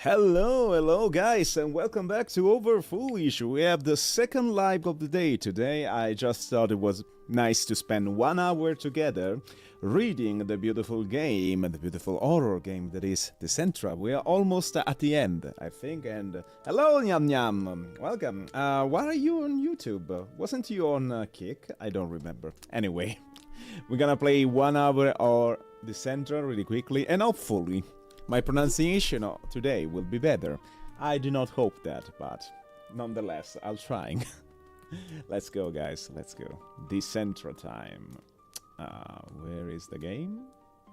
Hello guys, and welcome back to Over Foolish. We have the second live of the day today. I just thought it was nice to spend 1 hour together reading the beautiful game, the beautiful horror game that is Dicentra. We are almost at the end, I think, and hello Nyam Nyam, welcome. Why are you on YouTube? Wasn't you on Kick? I don't remember. Anyway, we're gonna play 1 hour or Dicentra really quickly, and hopefully my pronunciation today will be better. I do not hope that, but nonetheless, I'll try. Let's go, guys. Let's go. Dicentra time. Where is the game?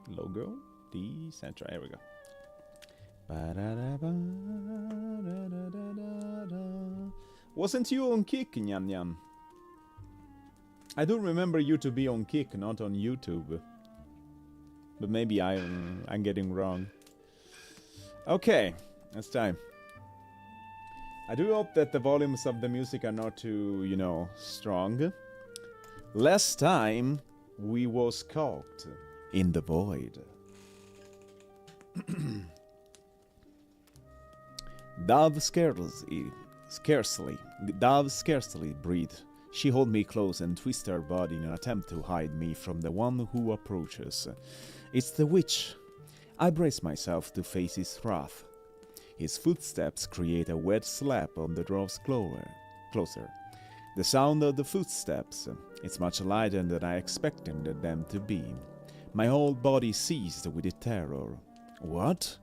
Logo. Dicentra. Here we go. Wasn't you on Kick, Nyam Nyam? I do remember you to be on Kick, not on YouTube. But maybe I'm getting wrong. Okay, it's time. I do hope that the volumes of the music are not too, strong. Last time, we was caught in the void. Dove scarcely breathed. She held me close and twisted her body in an attempt to hide me from the one who approaches. It's the witch. I brace myself to face his wrath. His footsteps create a wet slap on the dwarf's closer. The sound of the footsteps, it's much lighter than I expected them to be. My whole body seized with the terror. What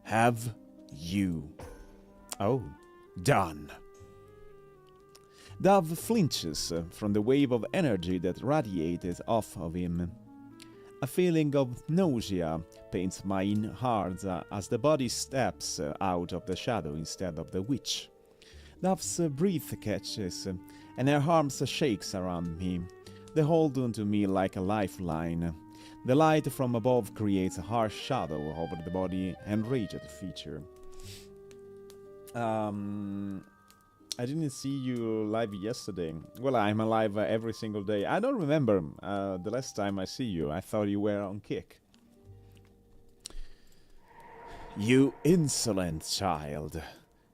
have you done? Dove flinches from the wave of energy that radiated off of him. A feeling of nausea pains my heart as the body steps out of the shadow instead of the witch. Dove's breath catches, and her arms shakes around me. They hold onto me like a lifeline. The light from above creates a harsh shadow over the body and rigid feature. I didn't see you live yesterday. Well, I'm alive every single day. I don't remember the last time I see you. I thought you were on Kick. You insolent child.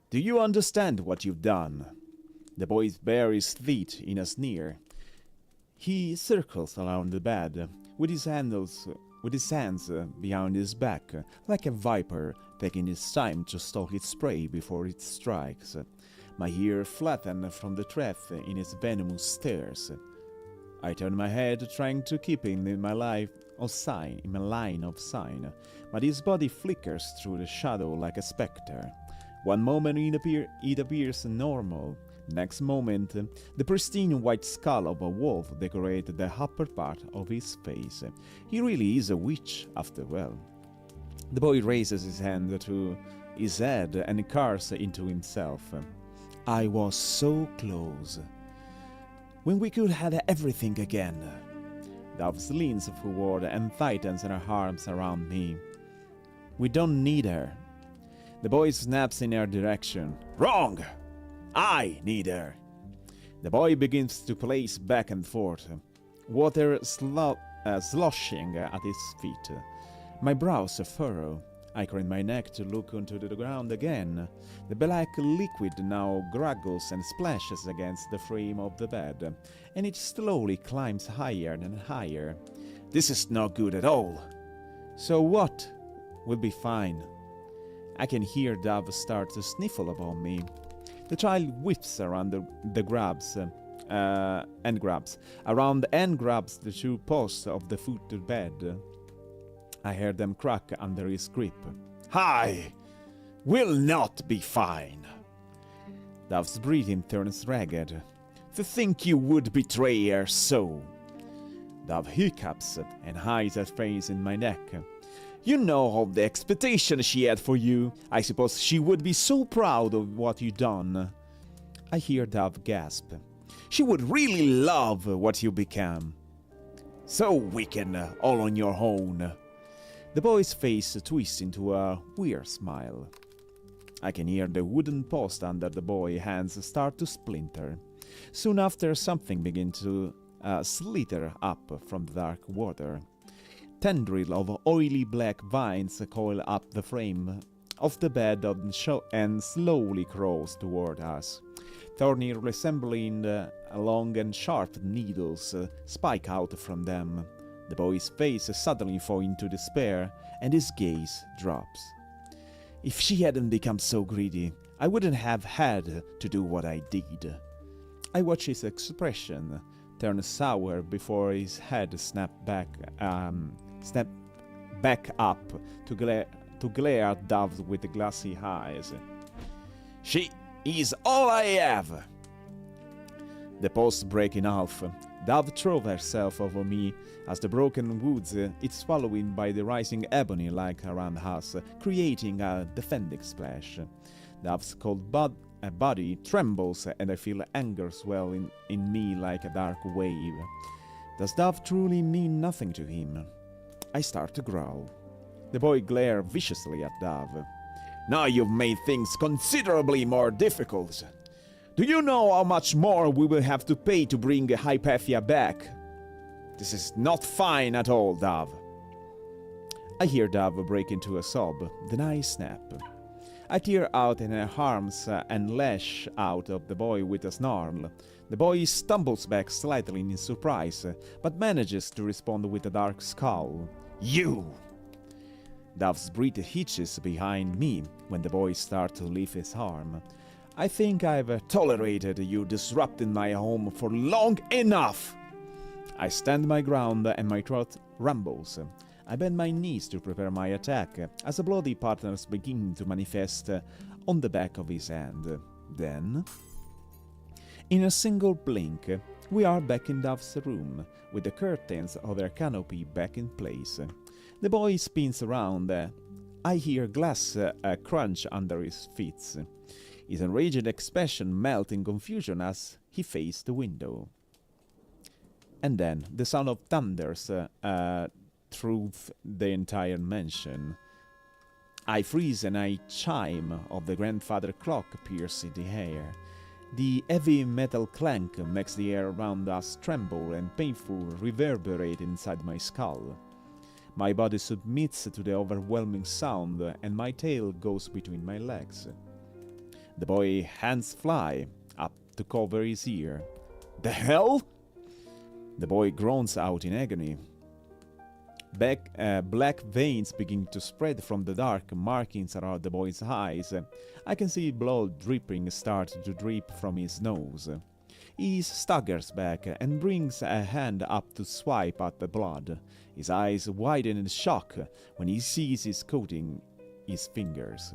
Do you understand what you've done? The boy bares his feet in a sneer. He circles around the bed with his hands behind his back, like a viper taking its time to stalk its prey before it strikes. My ear flattened from the breath in his venomous stares. I turn my head, trying to keep him in my line of sight, but his body flickers through the shadow like a specter. One moment it appears normal. Next moment, the pristine white skull of a wolf decorated the upper part of his face. He really is a witch, after all. The boy raises his hand to his head and curses into himself. I was so close. When we could have everything again. Dove leans forward and tightens her arms around me. We don't need her. The boy snaps in her direction. Wrong! I need her. The boy begins to pace back and forth, water sloshing at his feet. My brows furrow. I crane my neck to look onto the ground again. The black liquid now gurgles and splashes against the frame of the bed, and it slowly climbs higher and higher. This is not good at all. So what? We'll be fine. I can hear Dove start to sniffle above me. The child whips around the grabs around and grabs the two posts of the foot bed. I hear them crack under his grip. I will not be fine. Dove's breathing turns ragged. To think you would betray her so. Dove hiccups and hides her face in my neck. You know of the expectation she had for you. I suppose she would be so proud of what you done. I hear Dove gasp. She would really love what you became. So wicked, all on your own. The boy's face twists into a weird smile. I can hear the wooden post under the boy's hands start to splinter. Soon after, something begins to slither up from the dark water. Tendril of oily black vines coil up the frame of the bed and slowly crawls toward us. Thorny resembling long and sharp needles spike out from them. The boy's face suddenly falls into despair, and his gaze drops. If she hadn't become so greedy, I wouldn't have had to do what I did. I watch his expression turn sour before his head snapped back up to glare at Dove with the glassy eyes. She is all I have! The post break in half. Dove throws herself over me as the broken woods is followed by the rising ebony like around us, creating a defending splash. Dove's cold body trembles and I feel anger swell in me like a dark wave. Does Dove truly mean nothing to him? I start to growl. The boy glares viciously at Dove. Now you've made things considerably more difficult. Do you know how much more we will have to pay to bring Hypatia back? This is not fine at all, Dove. I hear Dove break into a sob, then I snap. I tear out in her arms and lash out of the boy with a snarl. The boy stumbles back slightly in surprise, but manages to respond with a dark scowl. You! Dove's breath hitches behind me when the boy starts to lift his arm. I think I've tolerated you disrupting my home for long enough! I stand my ground and my throat rumbles. I bend my knees to prepare my attack as the bloody patterns begin to manifest on the back of his hand. Then, in a single blink, we are back in Dove's room, with the curtains of her canopy back in place. The boy spins around. I hear glass crunch under his feet. His enraged expression melts in confusion as he faces the window. And then the sound of thunders through the entire mansion. I freeze and a chime of the grandfather clock pierces the air. The heavy metal clank makes the air around us tremble and painful reverberate inside my skull. My body submits to the overwhelming sound and my tail goes between my legs. The boy's hands fly up to cover his ear. The hell? The boy groans out in agony. Black veins begin to spread from the dark markings around the boy's eyes. I can see blood dripping start to drip from his nose. He staggers back and brings a hand up to swipe at the blood. His eyes widen in shock when he sees his coating his fingers.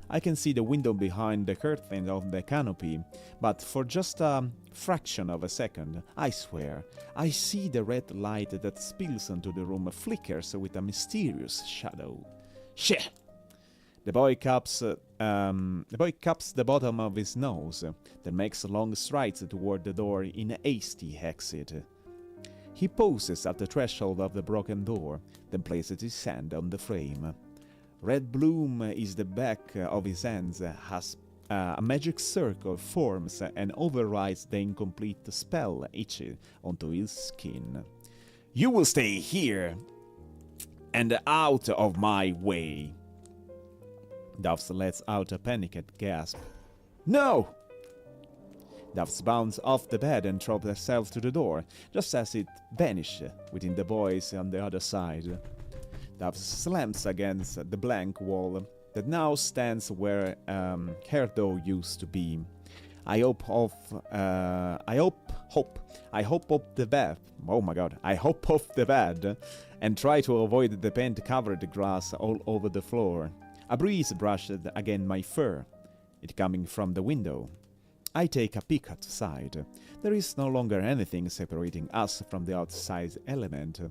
I can see the window behind the curtain of the canopy, but for just a fraction of a second, I swear, I see the red light that spills into the room flickers with a mysterious shadow. Shit! The boy cups the bottom of his nose, then makes long strides toward the door in a hasty exit. He pauses at the threshold of the broken door, then places his hand on the frame. Red bloom is the back of his hands as a magic circle forms and overrides the incomplete spell etched onto his skin. You will stay here and out of my way. Dove lets out a panicked gasp. No! Doves bounced off the bed and threw herself to the door, just as it vanished within the boys on the other side. Dove slams against the blank wall that now stands where her door used to be. I hop off the bed. Oh my god! I hop off the bed and try to avoid the paint-covered grass all over the floor. A breeze brushed against my fur, it coming from the window. I take a peek outside. There is no longer anything separating us from the outside element.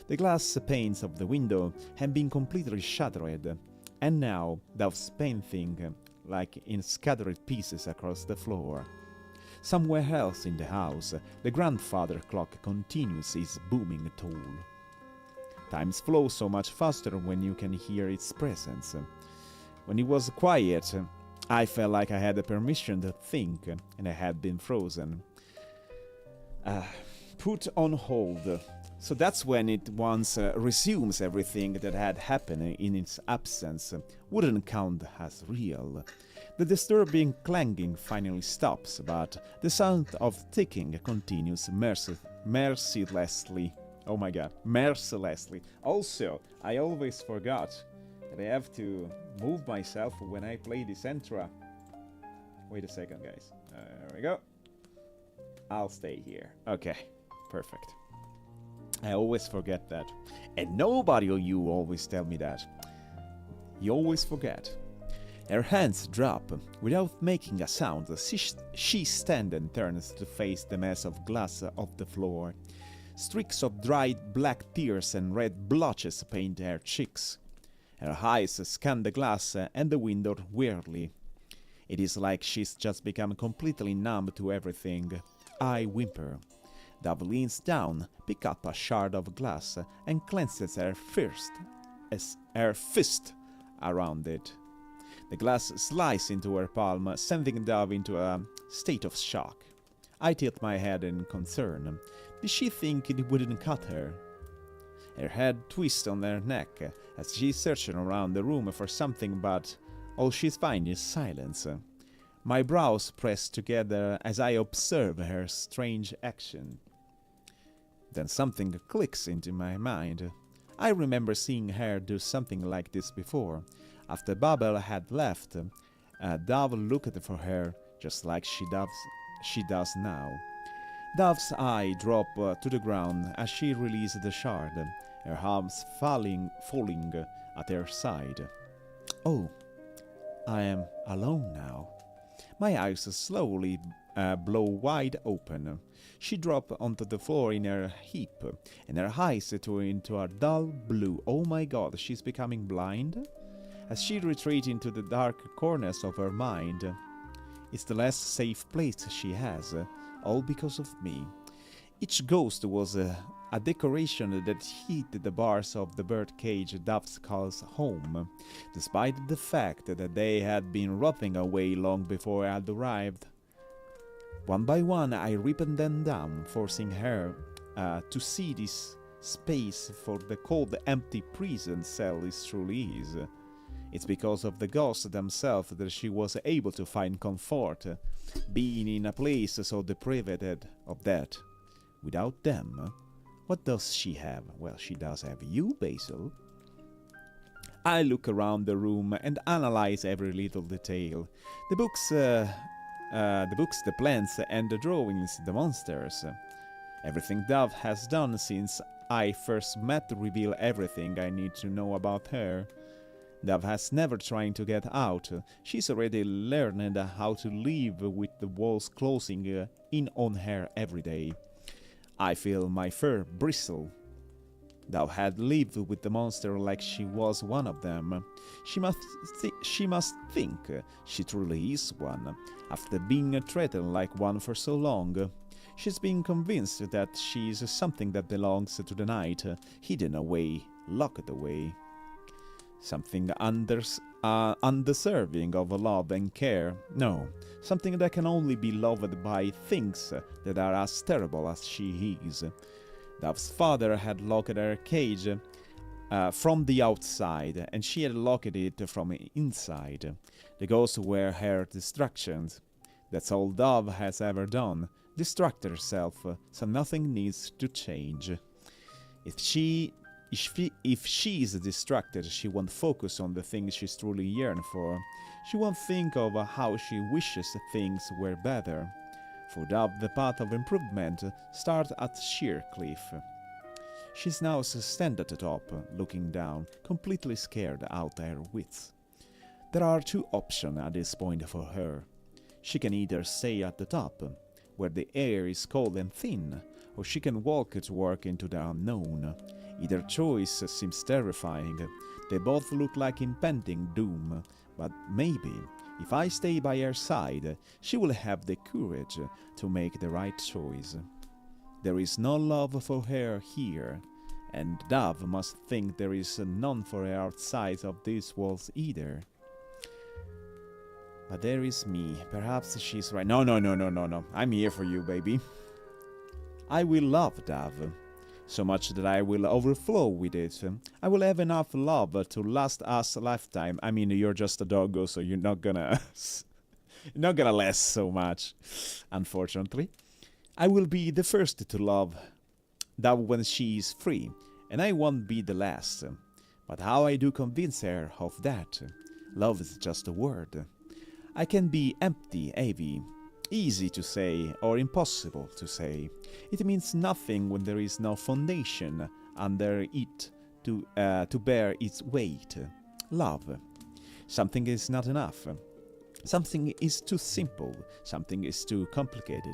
The glass panes of the window have been completely shattered, and now Dove's painting like in scattered pieces across the floor. Somewhere else in the house, the grandfather clock continues its booming toll. Time flows so much faster when you can hear its presence. When it was quiet, I felt like I had the permission to think, and I had been frozen. Put on hold. So that's when it once resumes everything that had happened in its absence wouldn't count as real. The disturbing clanging finally stops, but the sound of ticking continues mercilessly. Oh my god, mercilessly. Also, I always forgot that I have to move myself when I play Dicentra. Wait a second, guys. There we go. I'll stay here. Okay, perfect. I always forget that. And nobody of you always tell me that. You always forget. Her hands drop. Without making a sound, she stands and turns to face the mess of glass of the floor. Streaks of dried black tears and red blotches paint her cheeks. Her eyes scan the glass and the window weirdly. It is like she's just become completely numb to everything. I whimper. Dove leans down, picks up a shard of glass, and clenches her fist around it. The glass slices into her palm, sending Dove into a state of shock. I tilt my head in concern. Did she think it wouldn't cut her? Her head twists on her neck as she's searching around the room for something, but all she finds is silence. My brows press together as I observe her strange action. Then something clicks into my mind. I remember seeing her do something like this before. After Babel had left, Dove looked for her just like she does now. Dove's eye dropped to the ground as she released the shard, her arms falling at her side. Oh, I am alone now. My eyes slowly blow wide open. She dropped onto the floor in her heap, and her eyes turn into a dull blue. Oh my god, she's becoming blind? As she retreats into the dark corners of her mind. It's the last safe place she has, all because of me. Each ghost was a decoration that hid the bars of the birdcage Dove calls home, despite the fact that they had been rotting away long before I had arrived. One by one I ripped them down, forcing her to see this space for the cold, empty prison cell it truly is. It's because of the ghosts themselves that she was able to find comfort, being in a place so deprived of that. Without them, what does she have? Well, she does have you, Basil. I look around the room and analyze every little detail. The books, the plants, and the drawings, the monsters. Everything Dove has done since I first met reveal everything I need to know about her. Dove has never tried to get out. She's already learned how to live with the walls closing in on her every day. I feel my fur bristle. Dove had lived with the monster like she was one of them. She must think she truly is one, after being treated like one for so long. She's been convinced that she is something that belongs to the night, hidden away, locked away. Something undeserving of love and care. No, something that can only be loved by things that are as terrible as she is. Dove's father had locked her cage from the outside, and she had locked it from inside. The ghosts were her distractions. That's all Dove has ever done, distract herself, so nothing needs to change. If she is distracted, she won't focus on the things she's truly yearn for. She won't think of how she wishes things were better. For Dove, the path of improvement starts at sheer cliff. She's now stand at the top, looking down, completely scared out her wits. There are two options at this point for her. She can either stay at the top, where the air is cold and thin, or she can walk to work into the unknown. Either choice seems terrifying. They both look like impending doom, but maybe, if I stay by her side, she will have the courage to make the right choice. There is no love for her here, and Dove must think there is none for her outside of these walls either. But there is me. Perhaps she's right. No. I'm here for you, baby. I will love Dove. So much that I will overflow with it. I will have enough love to last us a lifetime. I mean, you're just a doggo, so you're not gonna... you're not gonna last so much, unfortunately. I will be the first to love Dove when she is free, and I won't be the last. But how I do convince her of that? Love is just a word. I can be empty, heavy, easy to say or impossible to say. It means nothing when there is no foundation under it to bear its weight. Love. Something is not enough. Something is too simple. Something is too complicated.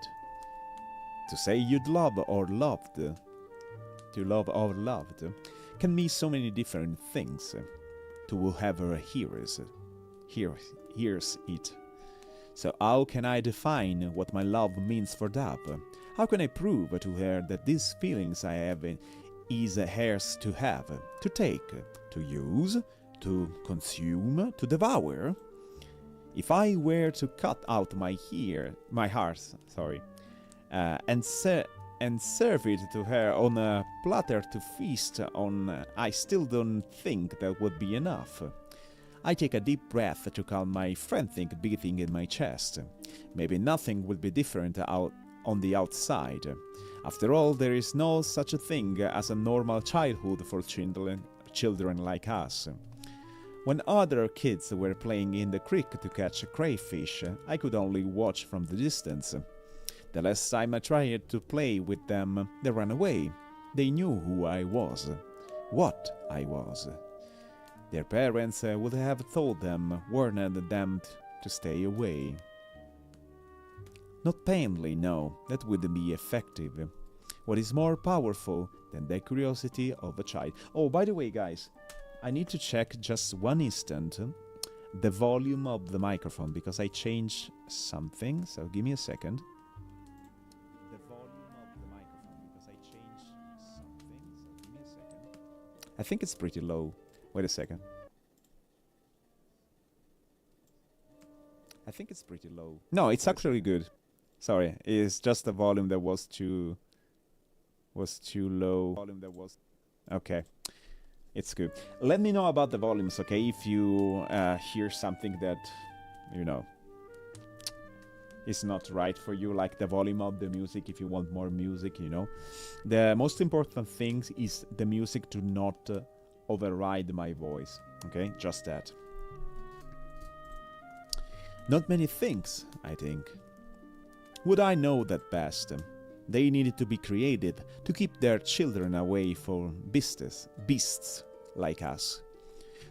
To say you'd love or loved, to love or loved, can mean so many different things. To whoever hears it. So how can I define what my love means for Dove? How can I prove to her that these feelings I have is hers to have, to take, to use, to consume, to devour? If I were to cut out my heart, and serve it to her on a platter to feast on, I still don't think that would be enough. I take a deep breath to calm my frantic beating in my chest. Maybe nothing will be different out on the outside. After all, there is no such a thing as a normal childhood for children like us. When other kids were playing in the creek to catch crayfish, I could only watch from the distance. The last time I tried to play with them, they ran away. They knew who I was, what I was. Their parents would have told them, warned them to stay away. Not painfully, no, that wouldn't be effective. What is more powerful than the curiosity of a child? Oh, by the way, guys, I need to check just one instant the volume of the microphone because I changed something, so give me a second. The volume of the microphone because I changed something, so give me a second. I think it's pretty low. Wait a second. I think it's pretty low. No, it's actually good. Sorry, it's just the volume that was too low. Okay, it's good. Let me know about the volumes, okay? If you hear something that, you know, is not right for you, like the volume of the music, if you want more music, you know. The most important thing is the music to not override my voice, okay? Just that. Not many things, I think. Would I know that best? They needed to be created to keep their children away from beasts like us.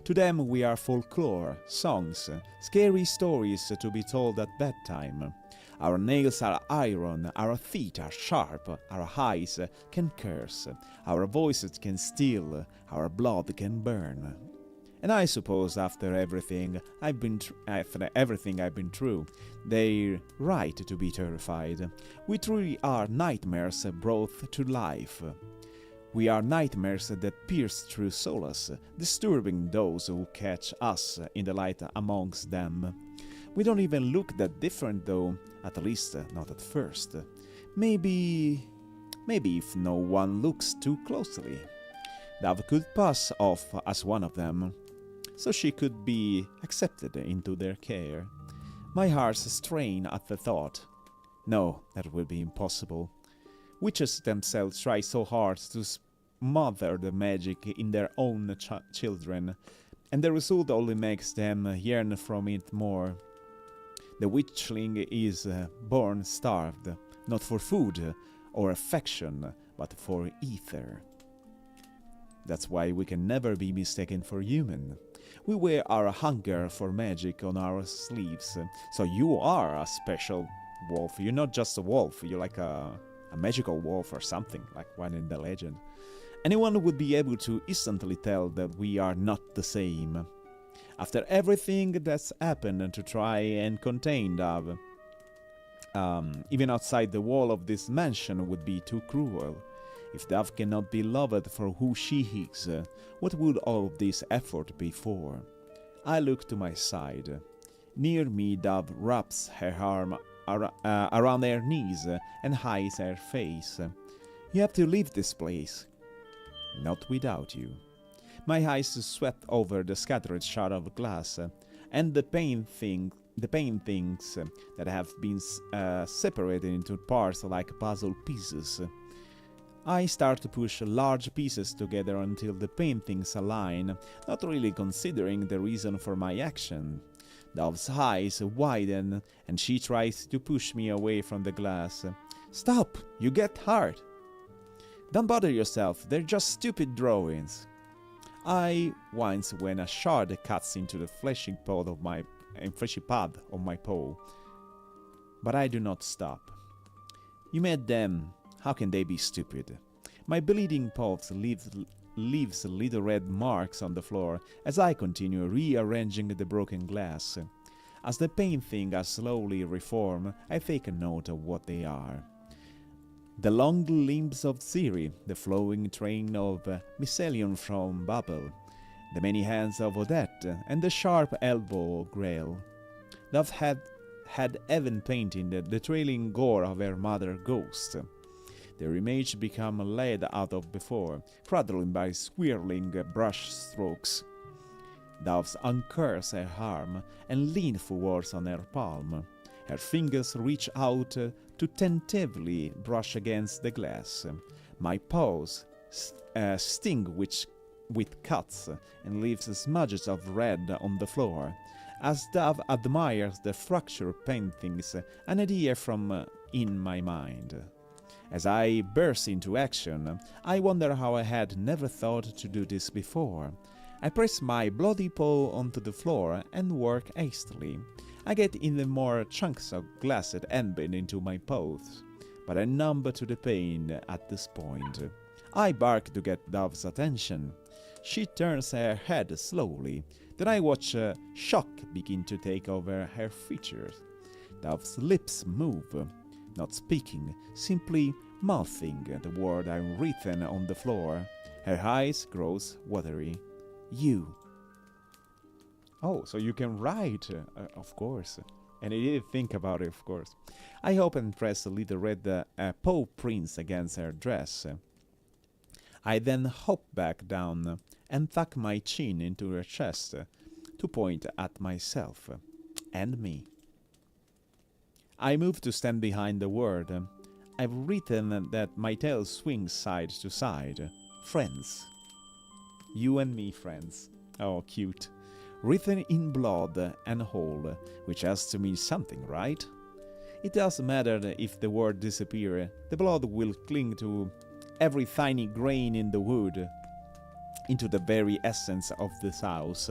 To them we are folklore, songs, scary stories to be told at bedtime. Our nails are iron, our feet are sharp, our eyes can curse, our voices can steal, our blood can burn. And I suppose after everything I've been through, they're right to be terrified. We truly are nightmares brought to life. We are nightmares that pierce through solace, disturbing those who catch us in the light amongst them. We don't even look that different though, at least not at first. Maybe if no one looks too closely. Dove could pass off as one of them, so she could be accepted into their care. My heart strains at the thought. No, that will be impossible. Witches themselves try so hard to smother the magic in their own children, and the result only makes them yearn from it more. The witchling is born starved, not for food or affection, but for ether. That's why we can never be mistaken for human. We wear our hunger for magic on our sleeves, so you are a special wolf. You're not just a wolf, you're like a magical wolf or something, like one in the legend. Anyone would be able to instantly tell that we are not the same. After everything that's happened to try and contain Dove, even outside the wall of this mansion would be too cruel. If Dove cannot be loved for who she is, what would all of this effort be for? I look to my side. Near me, Dove wraps her arm around her knees and hides her face. You have to leave this place. Not without you. My eyes swept over the scattered shards of glass and the paintings that have been separated into parts like puzzle pieces. I start to push large pieces together until the paintings align, not really considering the reason for my action. Dove's eyes widen, and she tries to push me away from the glass. Stop! You get hurt! Don't bother yourself, they're just stupid drawings. I wince when a shard cuts into the fleshy pad of my paw. But I do not stop. You made them. How can they be stupid? My bleeding pulse leaves little red marks on the floor as I continue rearranging the broken glass. As the paintings slowly reform, I take a note of what they are. The long limbs of Ciri, the flowing train of mycelium from Babel, the many hands of Odette, and the sharp elbow of Grail. Dove had even painted the trailing gore of her mother ghost. Their image become laid out of before, cradling by swirling brush strokes. Dove uncurls her arm and leans forwards on her palm. Her fingers reach out to tentatively brush against the glass. My paws sting with cuts and leaves smudges of red on the floor. As Dove admires the fractured paintings, an idea from in my mind. As I burst into action, I wonder how I had never thought to do this before. I press my bloody paw onto the floor and work hastily. I get even more chunks of glass embedded into my paws, but I'm numb to the pain at this point. I bark to get Dove's attention. She turns her head slowly, then I watch shock begin to take over her features. Dove's lips move, not speaking, simply mouthing the word I've written on the floor. Her eyes grow watery. You. Oh, so you can write, of course. And I didn't think about it, of course. I open and press a little red paw prints against her dress. I then hop back down and tuck my chin into her chest to point at myself and me. I move to stand behind the word. I've written that my tail swings side to side. Friends. You and me, friends. Oh, cute. Written in blood and whole, which has to mean something, right? It doesn't matter if the word disappears. The blood will cling to every tiny grain in the wood, into the very essence of this house.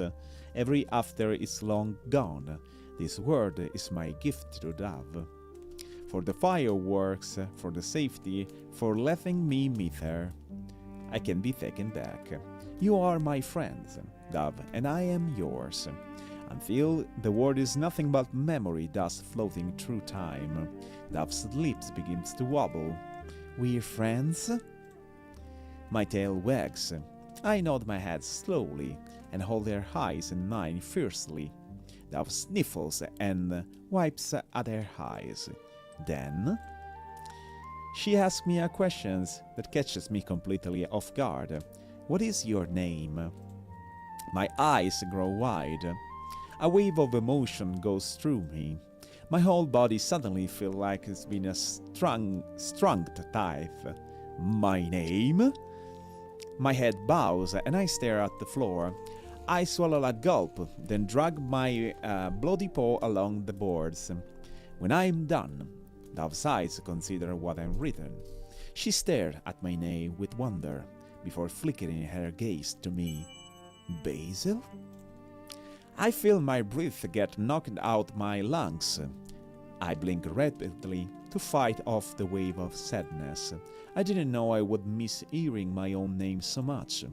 Every after it's long gone. This word is my gift to Dove. For the fireworks, for the safety, for letting me meet her. I can be taken back. You are my friends, Dove, and I am yours. Until the word is nothing but memory dust floating through time. Dove's lips begins to wobble. We're friends? My tail wags. I nod my head slowly and hold her eyes in mine fiercely. Dove sniffles and wipes at her eyes. Then she asks me a question that catches me completely off guard. What is your name? My eyes grow wide. A wave of emotion goes through me. My whole body suddenly feels like it's been strung to life. My name? My head bows and I stare at the floor. I swallow a gulp, then drag my bloody paw along the boards. When I'm done, Dove's eyes consider what I've written. She stared at my name with wonder, before flickering her gaze to me. Basil? I feel my breath get knocked out my lungs. I blink rapidly to fight off the wave of sadness. I didn't know I would miss hearing my own name so much.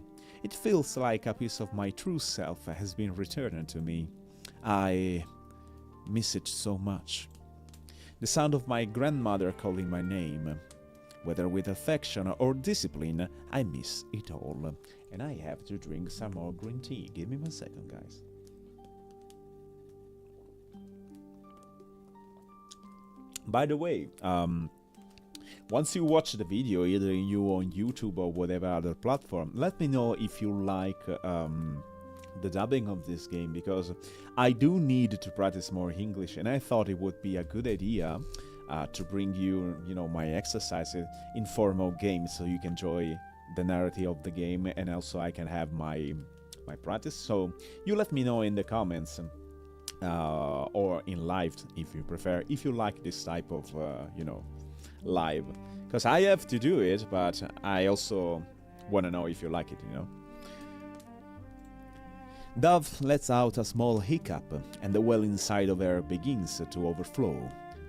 It feels like a piece of my true self has been returned to me. I miss it so much. The sound of my grandmother calling my name. Whether with affection or discipline, I miss it all. And I have to drink some more green tea. Give me 1 second, guys. By the way, once you watch the video, either you on YouTube or whatever other platform, let me know if you like the dubbing of this game, because I do need to practice more English, and I thought it would be a good idea to bring you, my exercises in formal games, so you can enjoy the narrative of the game, and also I can have my practice. So you let me know in the comments. Or in live, if you prefer, if you like this type of, live. Because I have to do it, but I also want to know if you like it, Dove lets out a small hiccup, and the well inside of her begins to overflow.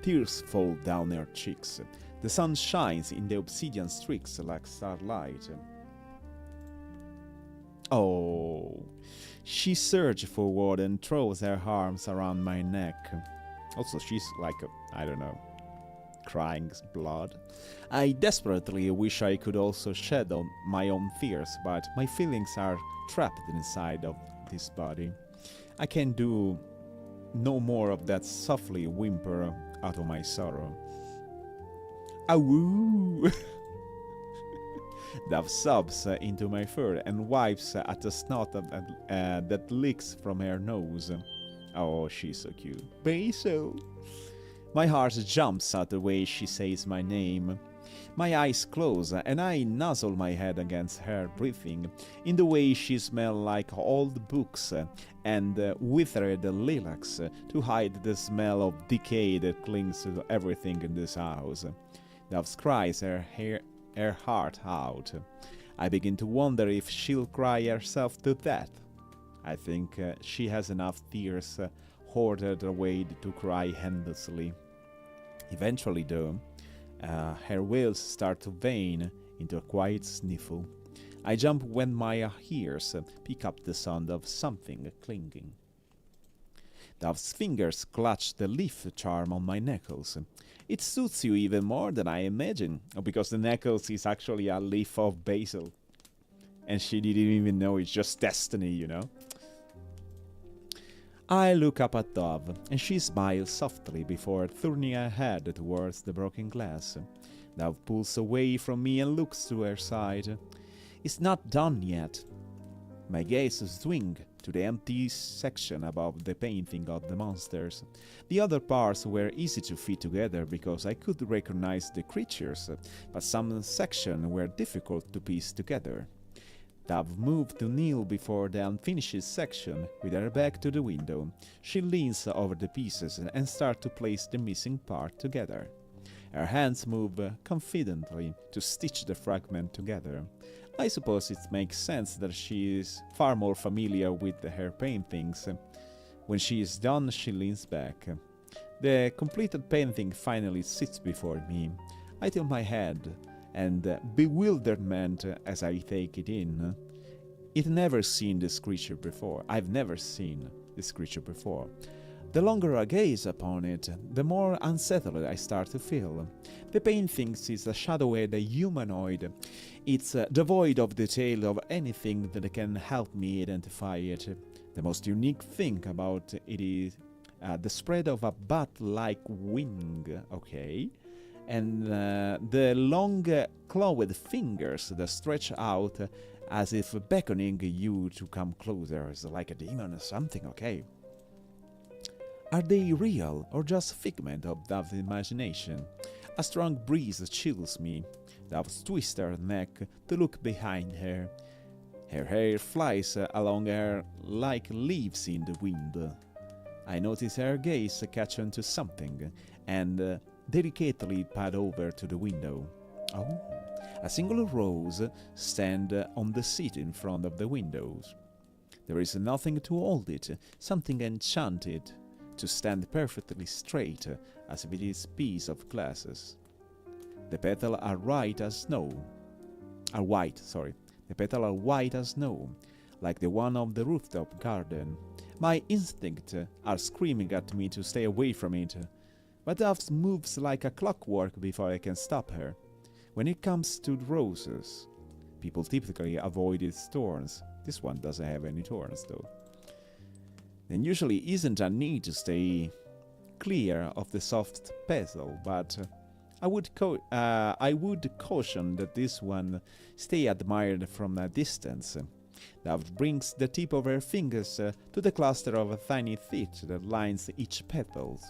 Tears fall down her cheeks. The sun shines in the obsidian streaks like starlight. Oh... She surges forward and throws her arms around my neck. Also, she's like, I don't know, crying blood. I desperately wish I could also shed on my own tears, but my feelings are trapped inside of this body. I can do no more of that softly whimper out of my sorrow. Awoo! Dove sobs into my fur and wipes at the snot that leaks from her nose. Oh, she's so cute. Basil! My heart jumps at the way she says my name. My eyes close and I nuzzle my head against her breathing, in the way she smells like old books and withered lilacs to hide the smell of decay that clings to everything in this house. Dove cries her heart out. I begin to wonder if she'll cry herself to death. I think she has enough tears hoarded away to cry endlessly. Eventually, though, her wails start to wane into a quiet sniffle. I jump when my ears pick up the sound of something clinging. Dove's fingers clutch the leaf charm on my knuckles. It suits you even more than I imagined, because the knuckles is actually a leaf of basil. And she didn't even know, it's just destiny, I look up at Dove, and she smiles softly before turning her head towards the broken glass. Dove pulls away from me and looks to her side. It's not done yet. My gaze swings to the empty section above the painting of the monsters. The other parts were easy to fit together because I could recognize the creatures, but some sections were difficult to piece together. Dove moved to kneel before the unfinished section with her back to the window. She leans over the pieces and starts to place the missing part together. Her hands move confidently to stitch the fragment together. I suppose it makes sense that she is far more familiar with her paintings. When she is done, she leans back. The completed painting finally sits before me. I tilt my head, and bewilderment as I take it in. I've never seen this creature before. The longer I gaze upon it, the more unsettled I start to feel. The painting is a shadowed humanoid. It's devoid of detail of anything that can help me identify it. The most unique thing about it is the spread of a bat-like wing, okay? And the long clawed fingers that stretch out as if beckoning you to come closer. It's like a demon or something, okay? Are they real or just figment of Dove's imagination? A strong breeze chills me. Dove twists her neck to look behind her. Her hair flies along her like leaves in the wind. I notice her gaze catch onto something and delicately pad over to the window. Oh, a single rose stands on the seat in front of the windows. There is nothing to hold it, something enchanted, to stand perfectly straight as if it is a piece of glass. The petals are white as snow. The petals are white as snow, like the one of the rooftop garden. My instincts are screaming at me to stay away from it, but Dove moves like a clockwork before I can stop her. When it comes to roses, people typically avoid its thorns. This one doesn't have any thorns, though. There usually isn't a need to stay clear of the soft petal, but I would caution that this one stay admired from a distance. Dove brings the tip of her fingers to the cluster of tiny teeth that lines each petal.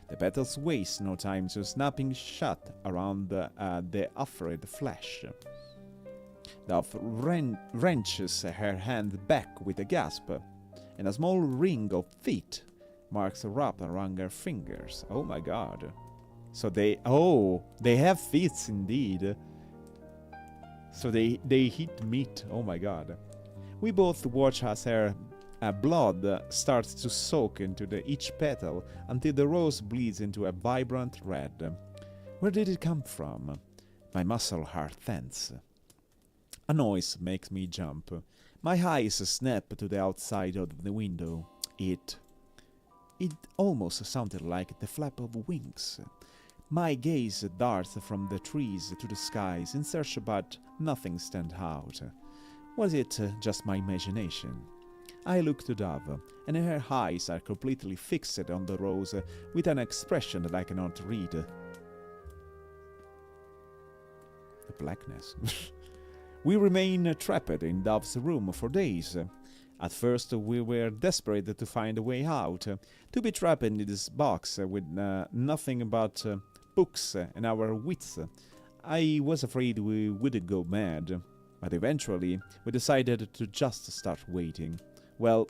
The petals waste no time to snapping shut around the offered flesh. Dove wrenches her hand back with a gasp, and a small ring of teeth marks a wrap around her fingers. Oh my god. So they have teeth indeed. So they hit meat. Oh my god. We both watch as her blood starts to soak into each petal until the rose bleeds into a vibrant red. Where did it come from? My muscle heart tense. A noise makes me jump. My eyes snap to the outside of the window. It almost sounded like the flap of wings. My gaze darts from the trees to the skies in search, but nothing stands out. Was it just my imagination? I look to Dove, and her eyes are completely fixed on the rose with an expression that I cannot read. The blackness. We remain trapped in Dove's room for days. At first we were desperate to find a way out, to be trapped in this box with nothing but books and our wits. I was afraid we would go mad, but eventually we decided to just start waiting. Well,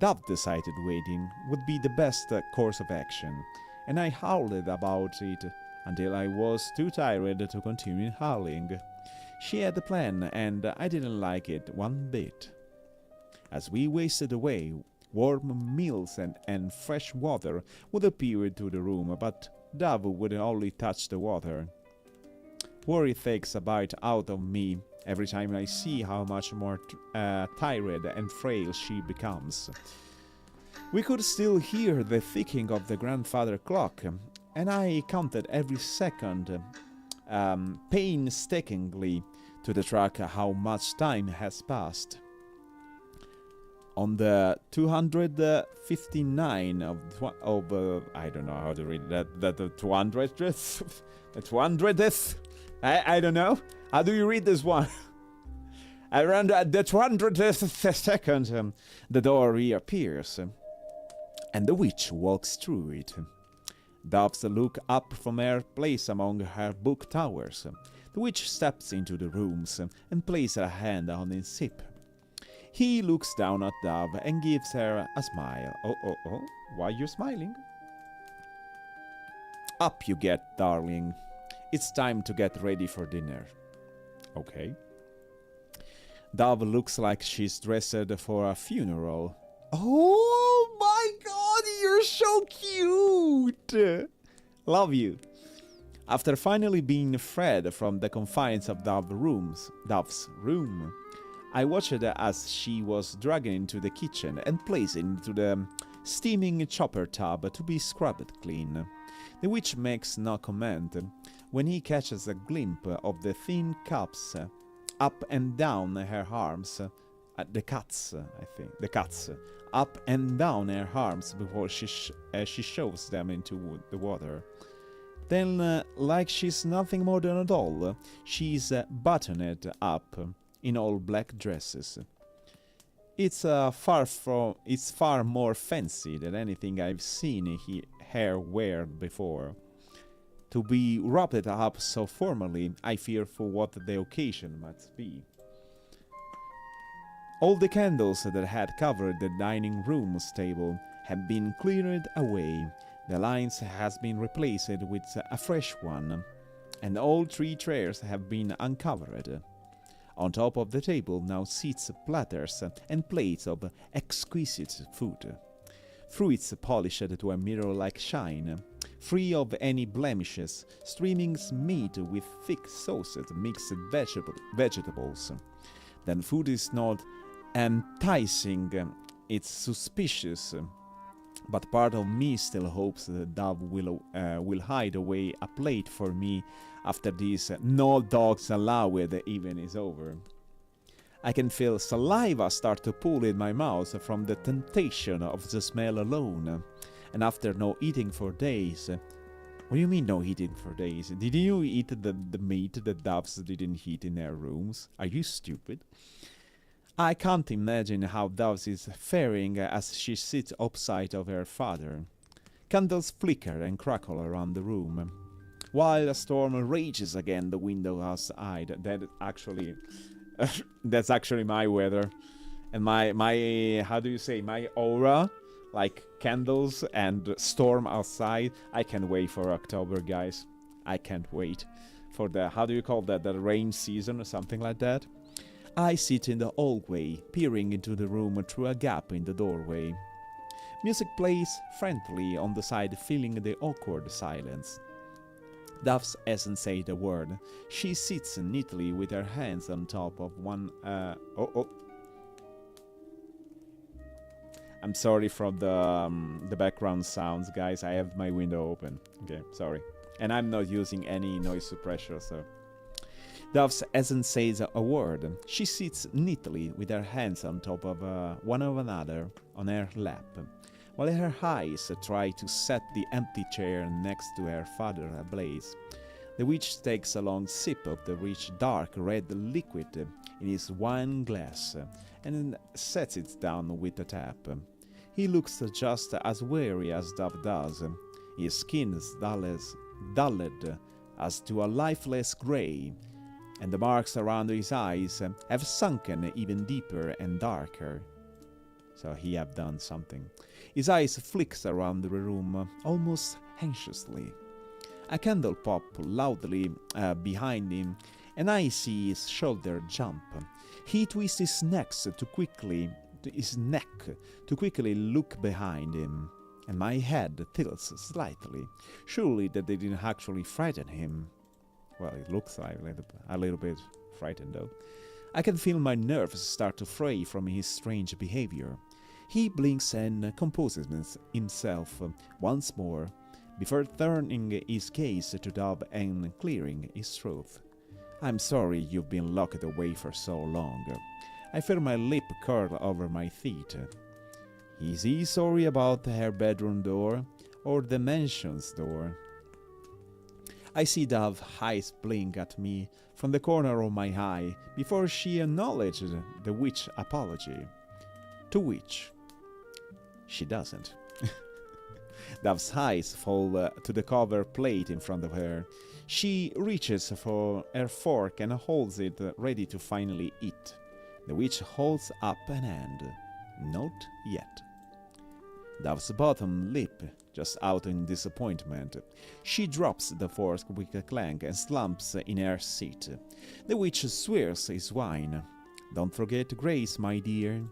Dove decided waiting would be the best course of action, and I howled about it until I was too tired to continue howling. She had a plan, and I didn't like it one bit. As we wasted away, warm meals and fresh water would appear into the room, but Dove would only touch the water. Worry takes a bite out of me every time I see how much more tired and frail she becomes. We could still hear the ticking of the grandfather clock, and I counted every second painstakingly to the track how much time has passed. On the 259 of I don't know how to read that, the 200th, the 200th, I don't know. How do you read this one? Around the 200th second, the door reappears, and the witch walks through it. Doves look up from her place among her book towers. The witch steps into the rooms and places a hand on his hip. He looks down at Dove and gives her a smile. Oh, why are you smiling? Up you get, darling. It's time to get ready for dinner. Okay. Dove looks like she's dressed for a funeral. Oh my god, you're so cute! Love you. After finally being freed from the confines of Dove's room, I watched as she was dragged into the kitchen and placed into the steaming chopper tub to be scrubbed clean. The witch makes no comment when he catches a glimpse of the thin cups up and down her arms, the cuts, up and down her arms before she shoves them into the water. Then, like she's nothing more than a doll, she's buttoned up in all black dresses. It's far more fancy than anything I've seen her wear before. To be wrapped up so formally, I fear for what the occasion must be. All the candles that had covered the dining room's table have been cleared away. The lines has been replaced with a fresh one, and all 3 chairs have been uncovered. On top of the table now sits platters and plates of exquisite food, fruits polished to a mirror-like shine, free of any blemishes, streaming meat with thick sauces, mixed vegetables. Then food is not enticing, it's suspicious, but part of me still hopes the dove will hide away a plate for me after this no dogs allowed even is over. I can feel saliva start to pool in my mouth from the temptation of the smell alone, and after no eating for days. What do you mean no eating for days? Did you eat the meat the doves didn't eat in their rooms? Are you stupid? I can't imagine how Doves is faring as she sits opposite of her father. Candles flicker and crackle around the room, while a storm rages again the window outside. That's actually my weather, and my how do you say, my aura, like candles and storm outside. I can't wait for October, guys. I can't wait for the, how do you call that, the rain season or something like that. I sit in the hallway, peering into the room through a gap in the doorway. Music plays friendly on the side, filling the awkward silence. Duffs hasn't said a word. She sits neatly with her hands on top of one. I'm sorry for the background sounds, guys. I have my window open. Okay, sorry. And I'm not using any noise suppressor, so. Doves hasn't said a word. She sits neatly with her hands on top of one of another on her lap, while her eyes try to set the empty chair next to her father ablaze. The witch takes a long sip of the rich dark red liquid in his wine glass and sets it down with a tap. He looks just as weary as Dove does. His skin is dulled as to a lifeless grey, and the marks around his eyes have sunken even deeper and darker. So he have done something. His eyes flicks around the room almost anxiously. A candle pop loudly behind him, and I see his shoulder jump. He twists his neck to quickly look behind him, and my head tilts slightly. Surely that they didn't actually frighten him. Well, it looks like a little bit frightened, though. I can feel my nerves start to fray from his strange behavior. He blinks and composes himself once more, before turning his gaze to Dove and clearing his throat. I'm sorry you've been locked away for so long. I feel my lip curl over my teeth. Is he sorry about her bedroom door, or the mansion's door? I see Dove's eyes blink at me from the corner of my eye before she acknowledged the witch's apology. To which she doesn't. Dove's eyes fall to the cover plate in front of her. She reaches for her fork and holds it ready to finally eat. The witch holds up an hand. Not yet. Dove's bottom lip just out in disappointment. She drops the fork with a clank and slumps in her seat. The witch swears his wine. Don't forget grace, my dear.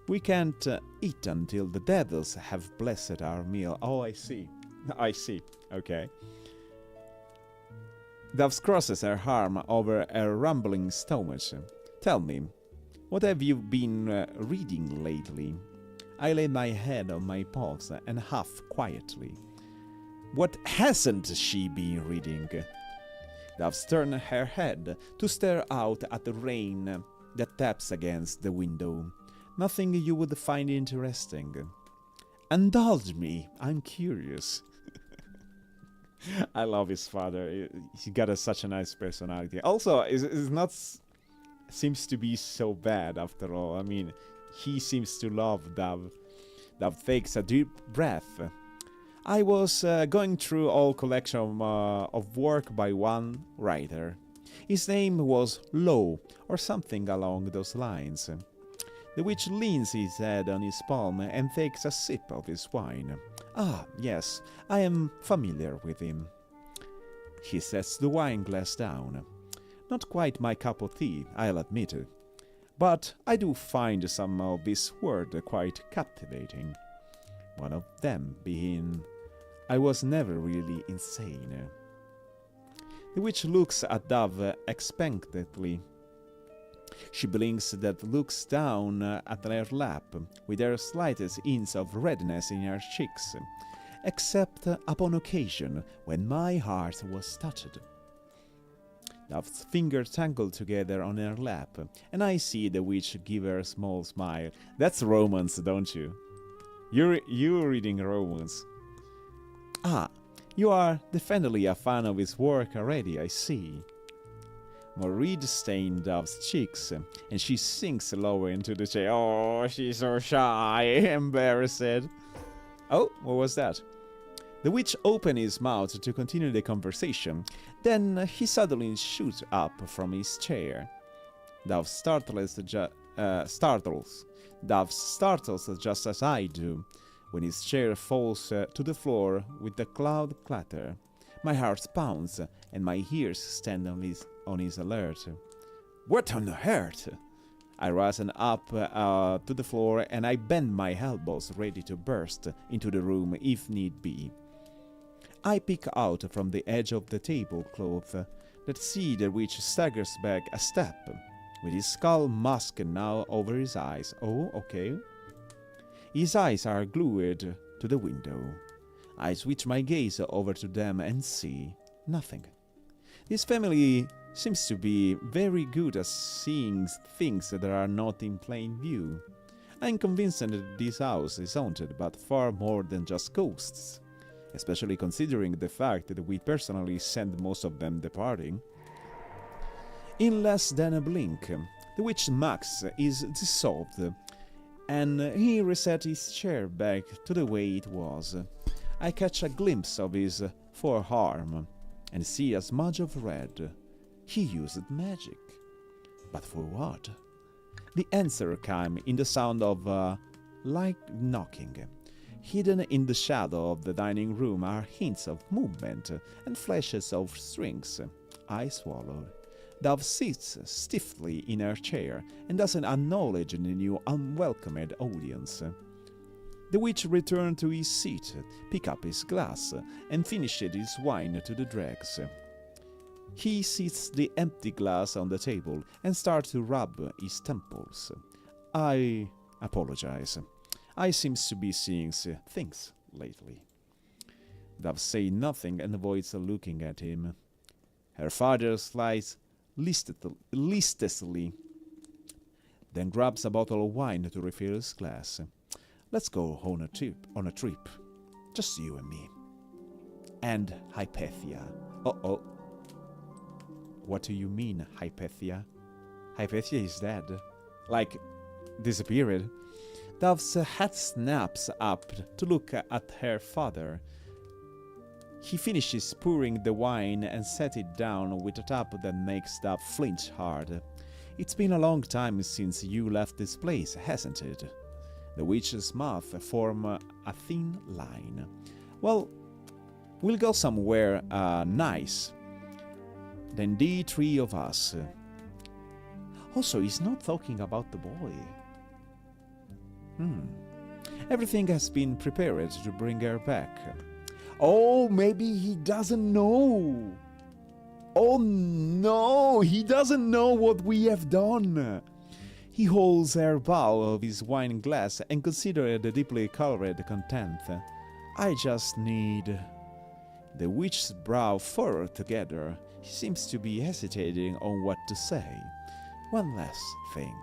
We can't eat until the devils have blessed our meal. Oh, I see. I see. Okay. Doves crosses her arm over her rumbling stomach. Tell me, what have you been reading lately? I lay my head on my paws and huff quietly. What hasn't she been reading? Doves turned her head to stare out at the rain that taps against the window. Nothing you would find interesting. Indulge me, I'm curious. I love his father. He got such a nice personality. Also, it's not seems to be so bad after all. I mean, he seems to love Dove. Dove takes a deep breath. I was going through all collection of work by one writer. His name was Lowe, or something along those lines. The witch leans his head on his palm and takes a sip of his wine. Ah, yes, I am familiar with him. He sets the wine glass down. Not quite my cup of tea, I'll admit it. But I do find some of his words quite captivating. One of them being, I was never really insane. The witch looks at Dove expectantly. She blinks that looks down at her lap, with her slightest hints of redness in her cheeks, except upon occasion when my heart was touched. Dove's fingers tangle together on her lap, and I see the witch give her a small smile. That's romance, don't you? You're reading romance. Ah, you are definitely a fan of his work already, I see. More red stained Dove's cheeks, and she sinks lower into the chair. Oh, she's so shy, embarrassed. Oh, what was that? The witch opened his mouth to continue the conversation, then he suddenly shoots up from his chair. Dove startles just as I do, when his chair falls to the floor with a loud clatter. My heart pounds, and my ears stand on his alert. What on earth? I rise up to the floor, and I bend my elbows ready to burst into the room if need be. I peek out from the edge of the tablecloth that see the witch staggers back a step, with his skull mask now over his eyes. Oh, okay. His eyes are glued to the window. I switch my gaze over to them and see nothing. This family seems to be very good at seeing things that are not in plain view. I'm convinced that this house is haunted, but far more than just ghosts, especially considering the fact that we personally send most of them departing. In less than a blink, the witch's mask is dissolved, and he reset his chair back to the way it was. I catch a glimpse of his forearm and see a smudge of red. He used magic. But for what? The answer came in the sound of light knocking. Hidden in the shadow of the dining room are hints of movement and flashes of strings. I swallowed. Dove sits stiffly in her chair and doesn't acknowledge the new unwelcomed audience. The witch returned to his seat, picked up his glass, and finished his wine to the dregs. He sets the empty glass on the table and starts to rub his temples. I apologize. I seems to be seeing things lately. Dove says nothing and avoids looking at him. Her father slides listlessly, then grabs a bottle of wine to refill his glass. Let's go on a trip. Just you and me. And Hypatia. Uh-oh. What do you mean, Hypatia? Hypatia is dead. Like, disappeared. Dove's head snaps up to look at her father. He finishes pouring the wine and set it down with a tap that makes Dove flinch hard. It's been a long time since you left this place, hasn't it? The witch's mouth forms a thin line. Well, we'll go somewhere nice. Then the three of us. Also, he's not talking about the boy. Everything has been prepared to bring her back. Oh, maybe he doesn't know. Oh no, he doesn't know what we have done. He holds her bowl of his wine glass and considers the deeply colored content. I just need... The witch's brow furrowed together. He seems to be hesitating on what to say. One last thing.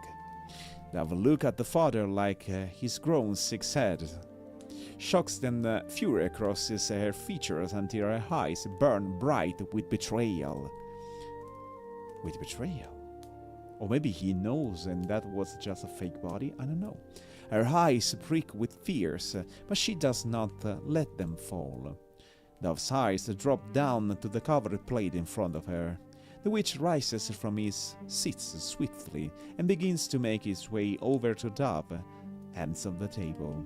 Dove look at the father like he's grown 6 head. Shocks then fury crosses her features until her eyes burn bright with betrayal. With betrayal? Or maybe he knows and that was just a fake body, I don't know. Her eyes prick with fears, but she does not let them fall. Dove's eyes drop down to the covered plate in front of her. The witch rises from his seat swiftly and begins to make his way over to Dove, hands on the table.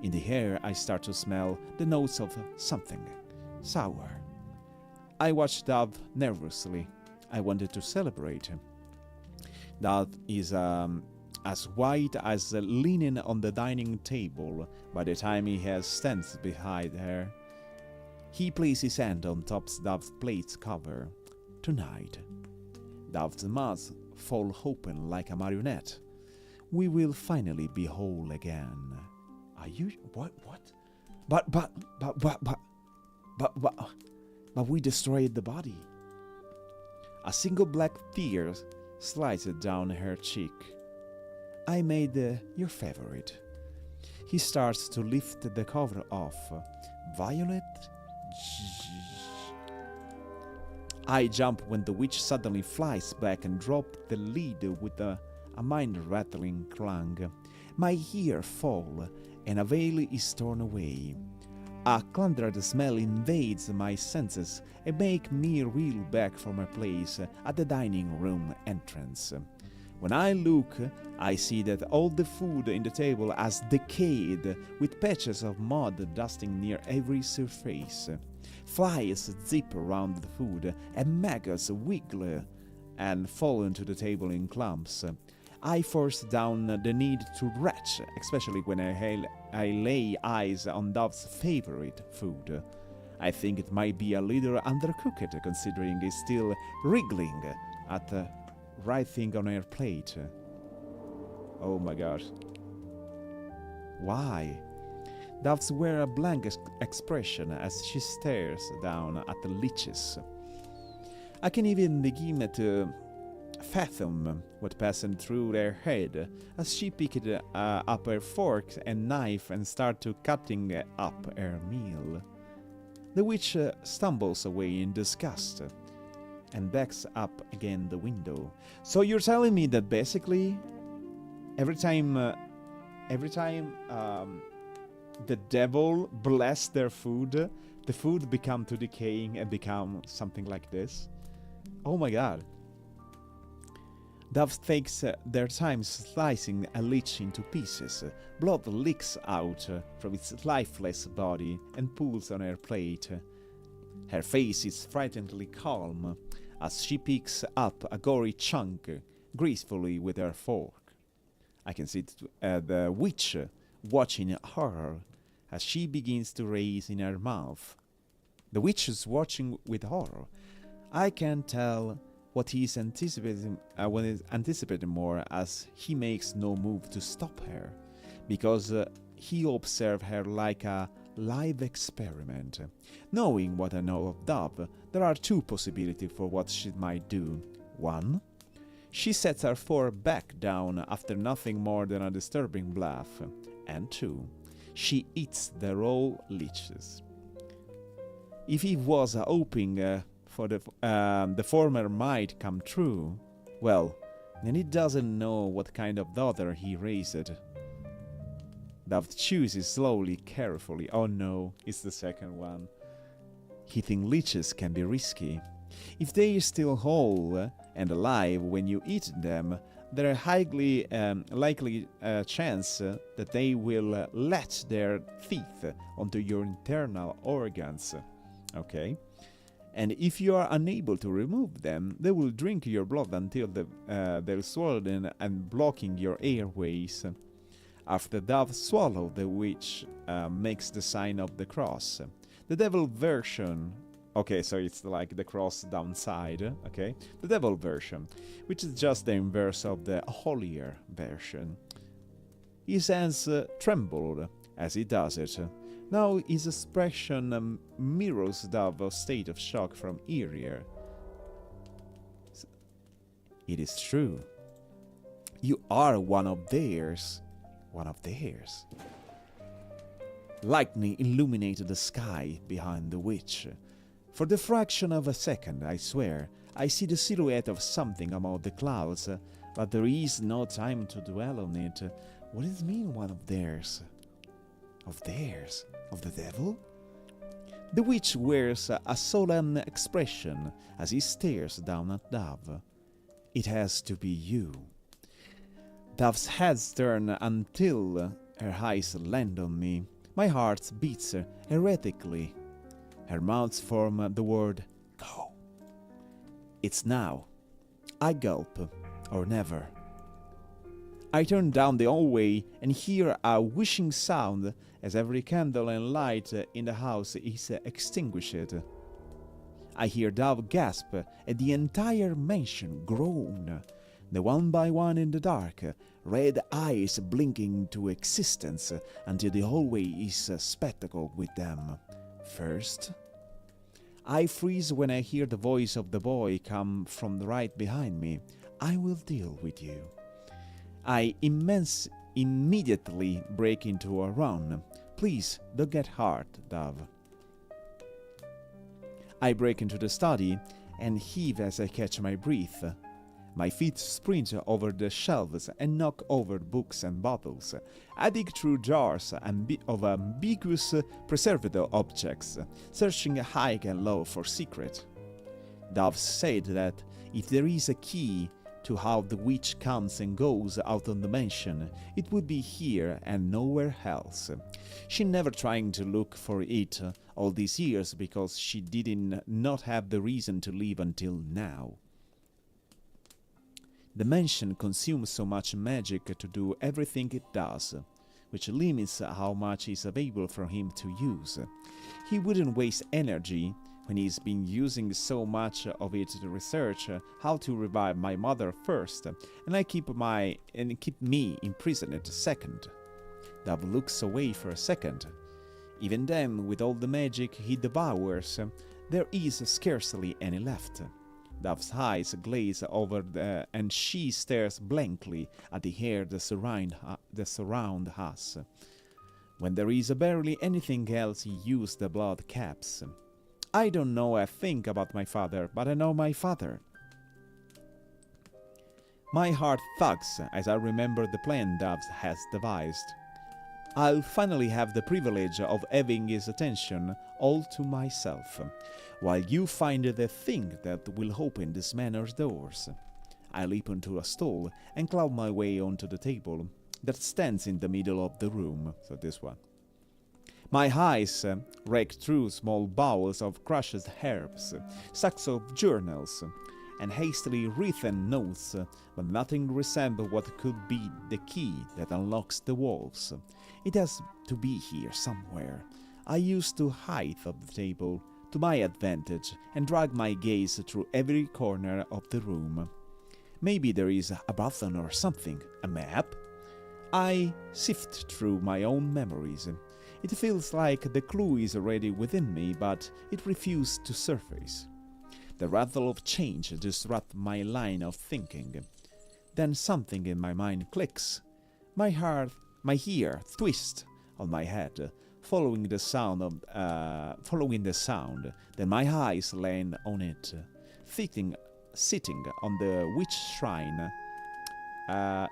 In the air, I start to smell the notes of something sour. I watch Dove nervously. I wanted to celebrate. Dove is as white as the linen on the dining table by the time he has stands behind her. He places his hand on top Dove's plate's cover. Tonight, Dove's mouth falls open like a marionette. We will finally be whole again. Are you what? But we destroyed the body. A single black tear slides down her cheek. I made your favorite. He starts to lift the cover off. Violet. I jump when the witch suddenly flies back and drops the lid with a mind-rattling clang. My ear falls, and a veil is torn away. A clandred smell invades my senses and makes me reel back from my place at the dining room entrance. When I look, I see that all the food in the table has decayed, with patches of mud dusting near every surface. Flies zip around the food, and maggots wiggle and fall into the table in clumps. I force down the need to retch, especially when I lay eyes on Dove's favorite food. I think it might be a little undercooked, considering it's still wriggling at the right thing on her plate. Oh my god. Why? Doves wear a blank expression as she stares down at the leeches. I can even begin to fathom what passed through their head as she picked up her fork and knife and started cutting up her meal. The witch stumbles away in disgust and backs up against the window. So you're telling me that basically every time the devil bless their food, the food become to decaying and become something like this? Oh my god. Dove takes their time slicing a leech into pieces. Blood leaks out from its lifeless body and pools on her plate. Her face is frighteningly calm as she picks up a gory chunk gracefully with her fork. I can see the witch watching horror as she begins to raise in her mouth. The witch is watching with horror. I can tell what he's anticipating more as he makes no move to stop her, because he observes her like a live experiment. Knowing what I know of Dove, there are two possibilities for what she might do. One, she sets her fork back down after nothing more than a disturbing bluff. And two, she eats the raw leeches. If he was hoping for the former might come true, well, then he doesn't know what kind of daughter he raised. Dove chooses slowly, carefully. Oh no, it's the second one. He thinks leeches can be risky. If they are still whole and alive when you eat them, there are highly likely chance that they will latch their teeth onto your internal organs. Okay? And if you are unable to remove them, they will drink your blood until they're swollen and blocking your airways. After Dove swallow, the witch makes the sign of the cross. The devil version, okay, so it's like the cross downside, okay? The devil version, which is just the inverse of the holier version. His hands trembled as he does it. Now his expression mirrors Dove's state of shock from earlier. It is true. You are one of theirs. One of theirs. Lightning illuminated the sky behind the witch. For the fraction of a second, I swear, I see the silhouette of something among the clouds, but there is no time to dwell on it. What does it mean, one of theirs? Of theirs? Of the devil? The witch wears a solemn expression as he stares down at Dove. It has to be you. Dove's head turns until her eyes land on me. My heart beats erratically. Her mouth forms the word go. It's now. I gulp, or never. I turn down the hallway and hear a whooshing sound as every candle and light in the house is extinguished. I hear Dove gasp and the entire mansion groan, the one by one in the dark, red eyes blinking to existence until the hallway is spectacled with them. First, I freeze when I hear the voice of the boy come from right behind me. I will deal with you. I immediately break into a run. Please, don't get hurt, Dove. I break into the study and heave as I catch my breath. My feet sprint over the shelves and knock over books and bottles. I dig through jars of ambiguous preservative objects, searching high and low for secret. Dove said that if there is a key to how the witch comes and goes out on the mansion, it would be here and nowhere else. She never trying to look for it all these years because she did not have the reason to leave until now. The mansion consumes so much magic to do everything it does, which limits how much is available for him to use. He wouldn't waste energy when he's been using so much of it to research how to revive my mother first, and keep me imprisoned second. Dove looks away for a second. Even then, with all the magic he devours, there is scarcely any left. Dove's eyes glaze over and she stares blankly at the hair that surround us. When there is barely anything else, he uses the blood caps. I don't know a thing about my father, but I know my father. My heart thugs as I remember the plan Dove has devised. I'll finally have the privilege of having his attention all to myself, while you find the thing that will open this manor's doors. I leap onto a stool and climb my way onto the table that stands in the middle of the room, so this one. My eyes rake through small bowls of crushed herbs, sacks of journals, and hastily written notes, but nothing resembles what could be the key that unlocks the walls. It has to be here somewhere. I used to hide at the table to my advantage and drag my gaze through every corner of the room. Maybe there is a button or something, a map? I sift through my own memories. It feels like the clue is already within me, but it refused to surface. The rattle of change disrupts my line of thinking. Then something in my mind clicks. My ear twists on my head, following the sound. Then my eyes land on it. Sitting on the witch shrine,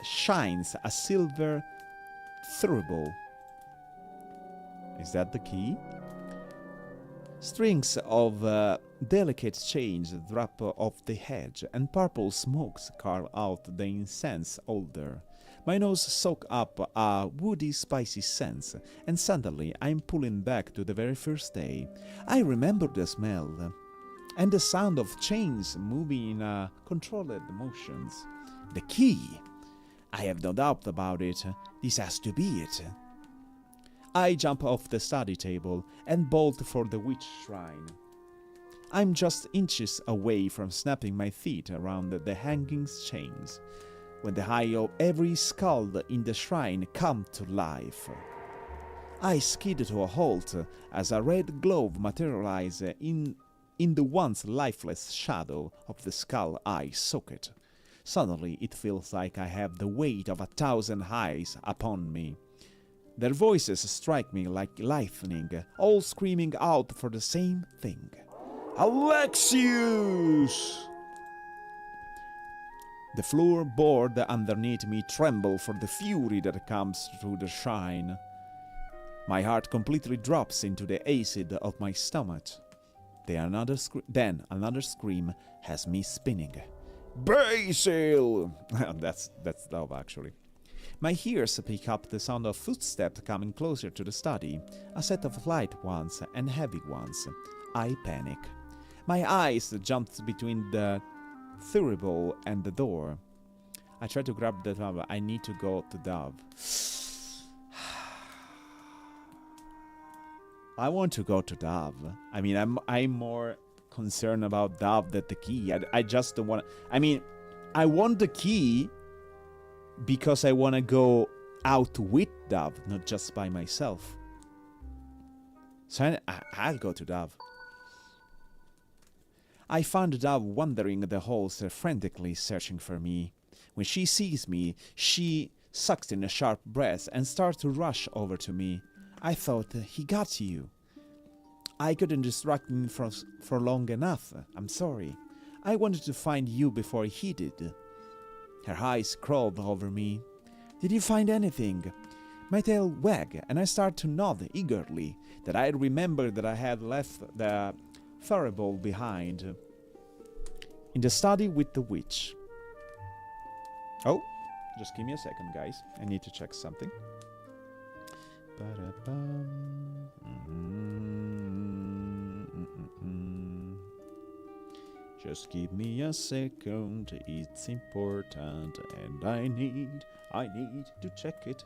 shines a silver thurible. Is that the key? Strings of delicate chains drop off the hedge, and purple smokes carve out the incense odor. My nose soaks up a woody, spicy scent, and suddenly I'm pulling back to the very first day. I remember the smell, and the sound of chains moving in controlled motions. The key! I have no doubt about it. This has to be it. I jump off the study table and bolt for the witch shrine. I'm just inches away from snapping my feet around the hanging chains, when the eye of every skull in the shrine comes to life. I skid to a halt as a red globe materializes in the once lifeless shadow of the skull eye socket. Suddenly it feels like I have the weight of 1,000 eyes upon me. Their voices strike me like lightning, all screaming out for the same thing. Alexius! The floorboard underneath me trembled for the fury that comes through the shrine. My heart completely drops into the acid of my stomach. Then another scream has me spinning. Basil! that's love, actually. My ears pick up the sound of footsteps coming closer to the study, a set of light ones and heavy ones. I panic. My eyes jump between the thurible and the door. I try to grab the dove. I need to go to Dove. I want to go to Dove. I mean, I'm more concerned about Dove than the key. I just don't want. I mean, I want the key because I want to go out with Dove, not just by myself. So I'll go to Dove. I found Dove wandering the halls, frantically searching for me. When she sees me, she sucks in a sharp breath and starts to rush over to me. I thought, he got you. I couldn't distract him for long enough. I'm sorry. I wanted to find you before he did. Her eyes crawled over me. Did you find anything? My tail wagged, and I started to nod eagerly, that I remembered that I had left the thurible behind. In the study with the witch. Oh, just give me a second, guys. I need to check something. Just give me a second, it's important, and I need to check it.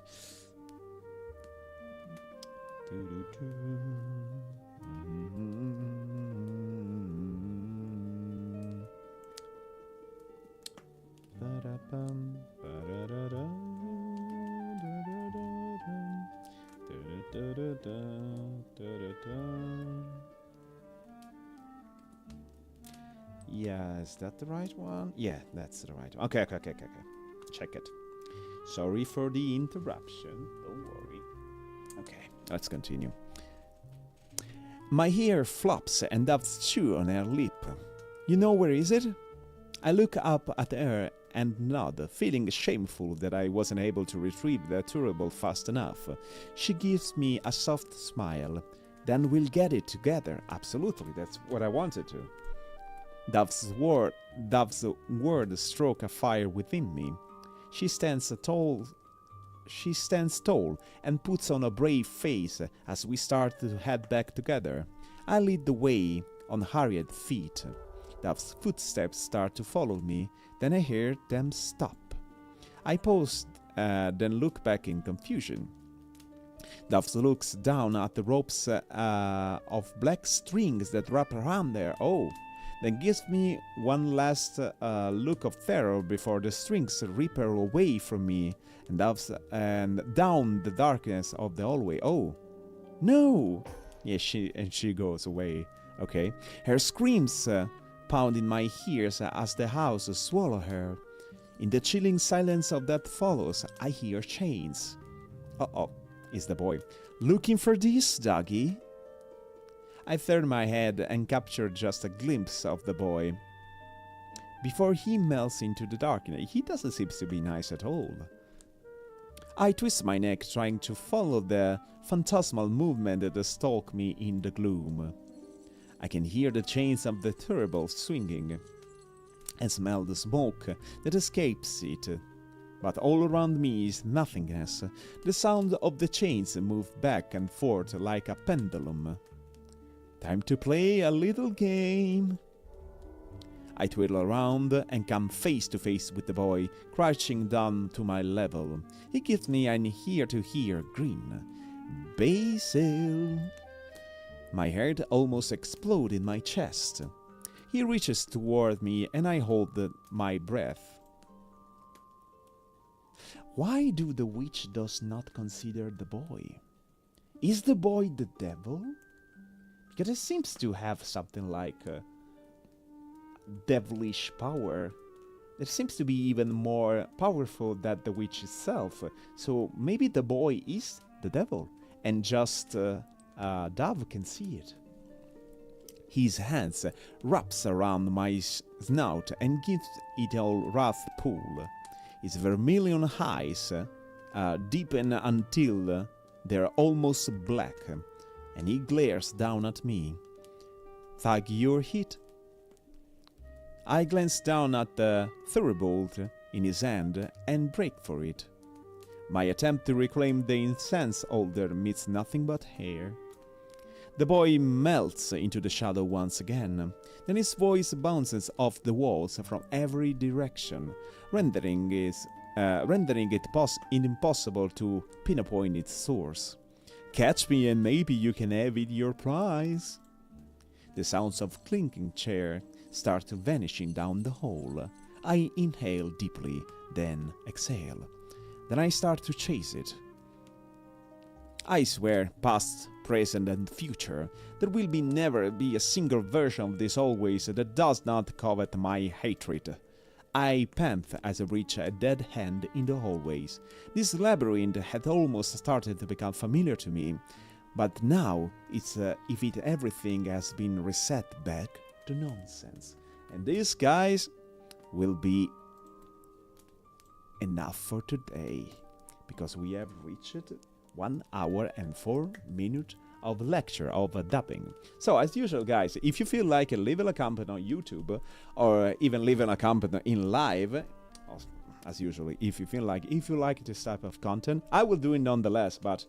Yeah, is that the right one? Yeah, that's the right one. Okay. Check it. Sorry for the interruption. Don't worry. Okay, let's continue. My hair flops and Dove's chew on her lip. You know where is it? I look up at her and nod, feeling shameful that I wasn't able to retrieve the thurible fast enough. She gives me a soft smile. Then we'll get it together. Absolutely, that's what I wanted to. Dove's word struck a fire within me. She stands tall and puts on a brave face as we start to head back together. I lead the way on hurried feet. Dove's footsteps start to follow me, then I hear them stop. I pause, then look back in confusion. Dove looks down at the ropes of black strings that wrap around her. Oh, then gives me one last look of terror before the strings rip her away from me and down the darkness of the hallway. Oh, no! Yeah, she goes away. Okay. Her screams pound in my ears as the house swallows her. In the chilling silence of that follows, I hear chains. Uh-oh, is the boy. Looking for this, doggy? I turn my head and capture just a glimpse of the boy. Before he melts into the darkness, he doesn't seem to be nice at all. I twist my neck trying to follow the phantasmal movement that stalks me in the gloom. I can hear the chains of the thurible swinging and smell the smoke that escapes it. But all around me is nothingness. The sound of the chains move back and forth like a pendulum. Time to play a little game. I twirl around and come face to face with the boy, crouching down to my level. He gives me an ear-to-ear grin. Basil. My heart almost explodes in my chest. He reaches toward me and I hold my breath. Why do the witch does not consider the boy? Is the boy the devil? Because it seems to have something like devilish power. It seems to be even more powerful than the witch itself. So maybe the boy is the devil, and just Dove can see it. His hands wraps around my snout and gives it a rough pull. His vermilion eyes deepen until they're almost black, and he glares down at me. "Thug, you're hit?" I glance down at the thunderbolt in his hand and break for it. My attempt to reclaim the incense holder meets nothing but hair. The boy melts into the shadow once again. Then his voice bounces off the walls from every direction, rendering it impossible to pinpoint its source. "Catch me and maybe you can have it your prize." The sounds of clinking chair start vanishing down the hall. I inhale deeply, then exhale. Then I start to chase it. I swear, past, present, and future, there will never be a single version of this always that does not covet my hatred. I pant as I reach a dead end in the hallways. This labyrinth had almost started to become familiar to me, but now it's if it everything has been reset back to nonsense. And this, guys, will be enough for today, because we have reached 1 hour and 4 minutes of lecture, of dubbing. So, as usual, guys, if you feel like leaving a comment on YouTube, or even leaving a comment in live, as usual, if you like this type of content, I will do it nonetheless, but,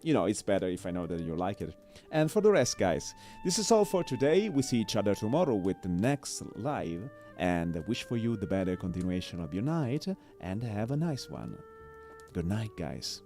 you know, it's better if I know that you like it. And for the rest, guys, this is all for today. We see each other tomorrow with the next live, and I wish for you the better continuation of your night, and have a nice one. Good night, guys.